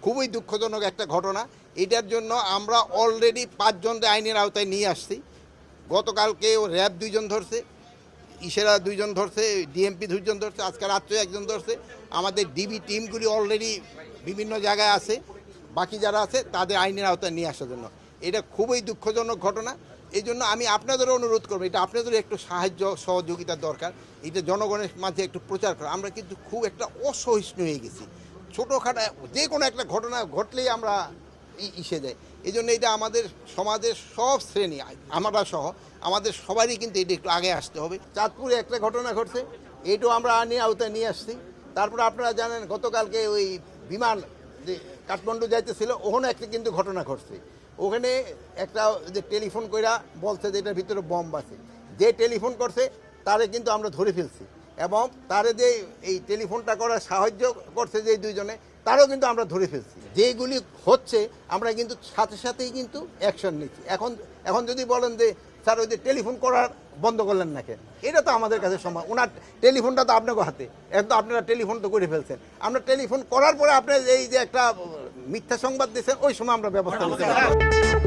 খুবই দুঃখজনক একটা ঘটনা। এটার জন্য আমরা অলরেডি 5 জনকে আইনের আওতায় নিয়ে আসছি। গতকালকে র্যাব 2 জন ধরছে, ইশারা 2 জন ধরছে, ডিএমপি 2 জন ধরছে, আজকে রাত্রে 1 জন ধরছে। আমাদের ডিবি টিমগুলি অলরেডি বিভিন্ন জায়গায় আছে, বাকি যারা আছে তাদের আইনের আওতায় নিয়ে আসার জন্য। এটা খুবই দুঃখজনক ঘটনা। এই জন্য আমি আপনাদেরও অনুরোধ করবো, এটা আপনাদেরও একটু সাহায্য সহযোগিতার দরকার। এটা জনগণের মাঝে একটু প্রচার করা। আমরা কিন্তু খুব একটা অসহিষ্ণু হয়ে গেছি। ছোটোখাটো যে কোনো একটা ঘটনা ঘটলেই আমরা ইসে যাই। এই জন্য এটা আমাদের সমাজের সব শ্রেণী, আমরা সহ আমাদের সবারই কিন্তু এটা একটু আগে আসতে হবে। চাঁদপুরে একটা ঘটনা ঘটছে, এইটাও আমরা আইনের আওতায় নিয়ে আসছি। তারপরে আপনারা জানেন গতকালকে ওই বিমান যে কাঠমান্ডু যাইতেছিল, ওখানে একটা কিন্তু ঘটনা ঘটছে। ওখানে একটা যে টেলিফোন কইরা বলছে যে এটার ভিতরে বম্ব আছে, যে টেলিফোন করছে তারে কিন্তু আমরা ধরে ফেলছি, এবং তারে যে এই টেলিফোনটা করার সাহায্য করছে যে 2 জনে, তারও কিন্তু আমরা ধরে ফেলছি। যেগুলি হচ্ছে আমরা কিন্তু সাথে সাথেই কিন্তু অ্যাকশন নিচ্ছি। এখন যদি বলেন যে স্যার ওই যে টেলিফোন করার বন্ধ করলেন না কেন, এটা তো আমাদের কাছে সম্ভব। ওনার টেলিফোনটা তো আপনাকে হাতে, এখন তো আপনারা টেলিফোন তো করে ফেলছেন। আমরা টেলিফোন করার পরে আপনার এই যে একটা মিথ্যা সংবাদ দিয়েছেন, ওই সময় আমরা ব্যবস্থা নিতে পারি।